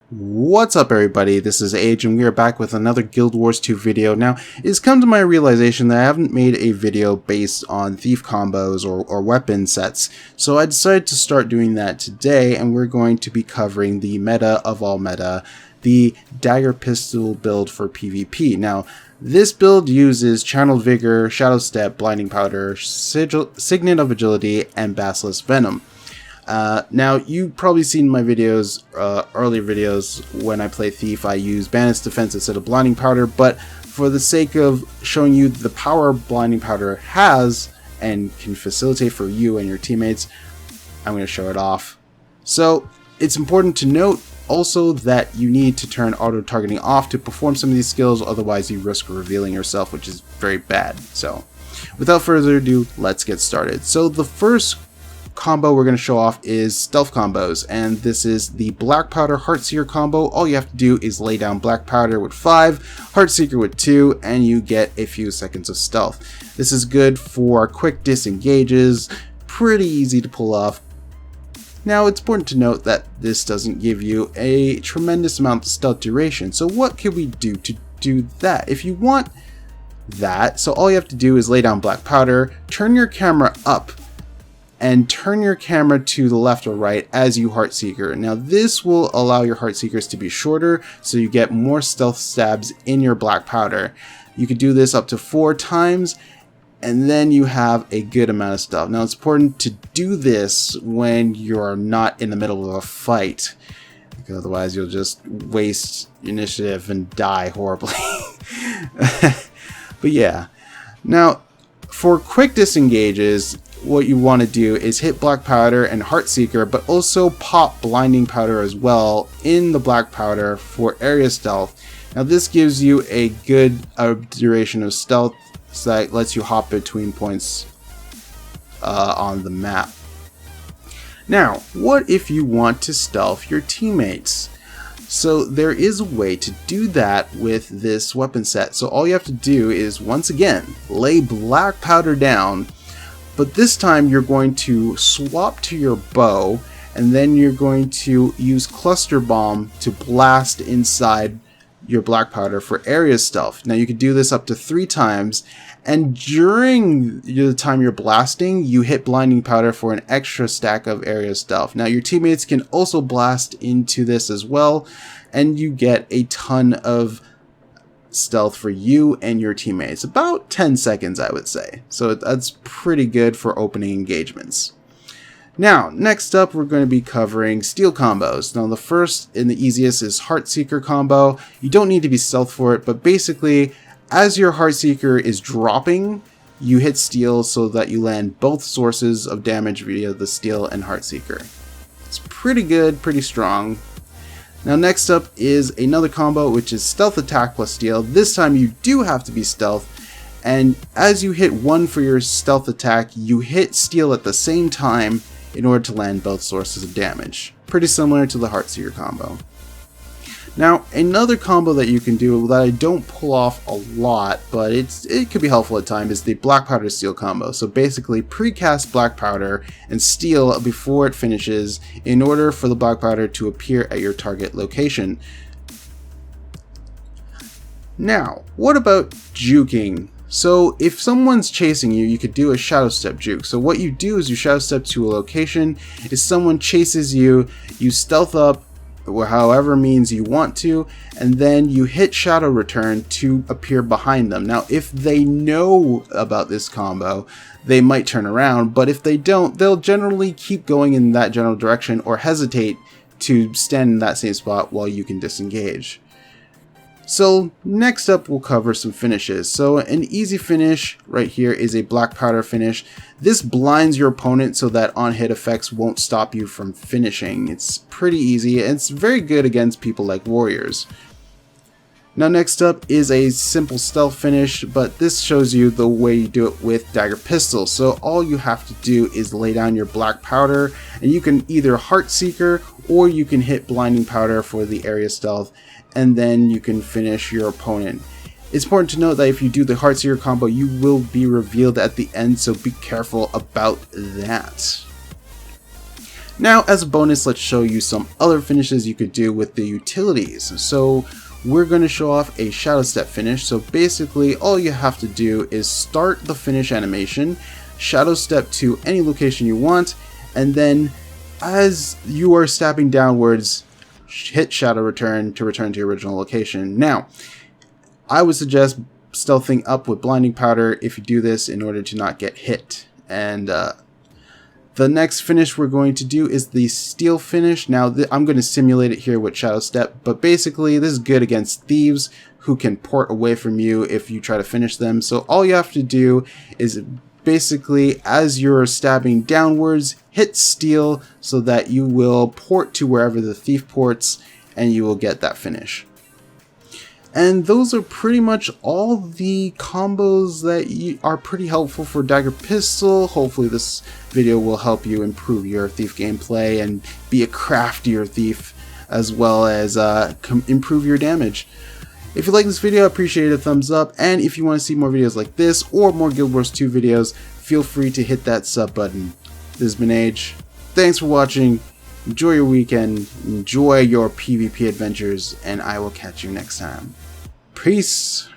What's up everybody, this is Age and we are back with another Guild Wars 2 video. Now, it's come to my realization that I haven't made a video based on thief combos or weapon sets, so I decided to start doing that today, and we're going to be covering the meta of all meta, the Dagger pistol build for PvP. Now, this build uses Channeled Vigor, Shadow Step, Blinding Powder, Signet of Agility, and Basilisk Venom. Now, you've probably seen my videos, earlier videos, when I play Thief, I use Bandit's Defense instead of Blinding Powder, but for the sake of showing you the power Blinding Powder has and can facilitate for you and your teammates, I'm going to show it off. So, it's important to note also that you need to turn auto-targeting off to perform some of these skills, otherwise you risk revealing yourself, which is very bad. So, without further ado, let's get started. So, the first combo we're going to show off is stealth combos, and this is the Black Powder Heartseeker combo. All you have to do is lay down Black Powder with 5, Heartseeker with 2, and you get a few seconds of stealth. This is good for quick disengages, pretty easy to pull off. Now, it's important to note that this doesn't give you a tremendous amount of stealth duration, so what can we do to do that? If you want that, so all you have to do is lay down Black Powder, turn your camera up, and turn your camera to the left or right as you Heartseeker. Now, this will allow your Heartseekers to be shorter, so you get more stealth stabs in your Black Powder. You could do this up to 4 times, and then you have a good amount of stealth. Now, it's important to do this when you're not in the middle of a fight, because otherwise you'll just waste initiative and die horribly. But yeah. Now, for quick disengages, what you want to do is hit Black Powder and Heartseeker, but also pop Blinding Powder as well in the Black Powder for area stealth. Now, this gives you a good duration of stealth, so that lets you hop between points on the map. Now, what if you want to stealth your teammates? So there is a way to do that with this weapon set. So all you have to do is, once again, lay Black Powder down, but this time you're going to swap to your bow, and then you're going to use Cluster Bomb to blast inside your Black Powder for area stealth. Now, you can do this up to 3 times, and during the time you're blasting, you hit Blinding Powder for an extra stack of area stealth. Now, your teammates can also blast into this as well, and you get a ton of stealth for you and your teammates. About 10 seconds, I would say. So that's pretty good for opening engagements. Now, next up, we're going to be covering steal combos. Now, the first and the easiest is Heartseeker combo. You don't need to be stealth for it, but basically, as your Heartseeker is dropping, you hit steal so that you land both sources of damage via the steal and Heartseeker. It's pretty good, pretty strong. Now, next up is another combo, which is stealth attack plus steal. This time you do have to be stealth, and as you hit 1 for your stealth attack, you hit steal at the same time in order to land both sources of damage. Pretty similar to the Heartseeker combo. Now, another combo that you can do that I don't pull off a lot, but it could be helpful at times, is the Black Powder Steal combo. So basically, precast Black Powder and steal before it finishes in order for the Black Powder to appear at your target location. Now, what about juking? So if someone's chasing you, you could do a Shadow Step juke. So what you do is you Shadow Step to a location. If someone chases you, you stealth up, or however means you want to, and then you hit Shadow Return to appear behind them. Now, if they know about this combo, they might turn around, but if they don't, they'll generally keep going in that general direction or hesitate to stand in that same spot while you can disengage. So next up, we'll cover some finishes. So an easy finish right here is a Black Powder finish. This blinds your opponent so that on-hit effects won't stop you from finishing. It's pretty easy, and it's very good against people like warriors. Now, next up is a simple stealth finish, but this shows you the way you do it with Dagger Pistol. So all you have to do is lay down your Black Powder, and you can either Heartseeker or you can hit Blinding Powder for the area stealth, and then you can finish your opponent. It's important to note that if you do the Heartseeker combo, you will be revealed at the end, so be careful about that. Now, as a bonus, let's show you some other finishes you could do with the utilities. So we're going to show off a shadow step finish. So basically all you have to do is start the finish animation, shadow step to any location you want, and then as you are stepping downwards, hit shadow return to return to your original location. Now, I would suggest stealthing up with blinding powder if you do this in order to not get hit. And the next finish we're going to do is the steal finish. Now I'm going to simulate it here with shadow step, but basically this is good against thieves who can port away from you if you try to finish them. So all you have to do is basically, as you're stabbing downwards, hit steal so that you will port to wherever the thief ports and you will get that finish. And those are pretty much all the combos that are pretty helpful for Dagger Pistol. Hopefully this video will help you improve your thief gameplay and be a craftier thief, as well as improve your damage. If you like this video, I appreciate a thumbs up, and if you want to see more videos like this or more Guild Wars 2 videos, feel free to hit that sub button. This has been Age. Thanks for watching. Enjoy your weekend, enjoy your PvP adventures, and I will catch you next time. Peace!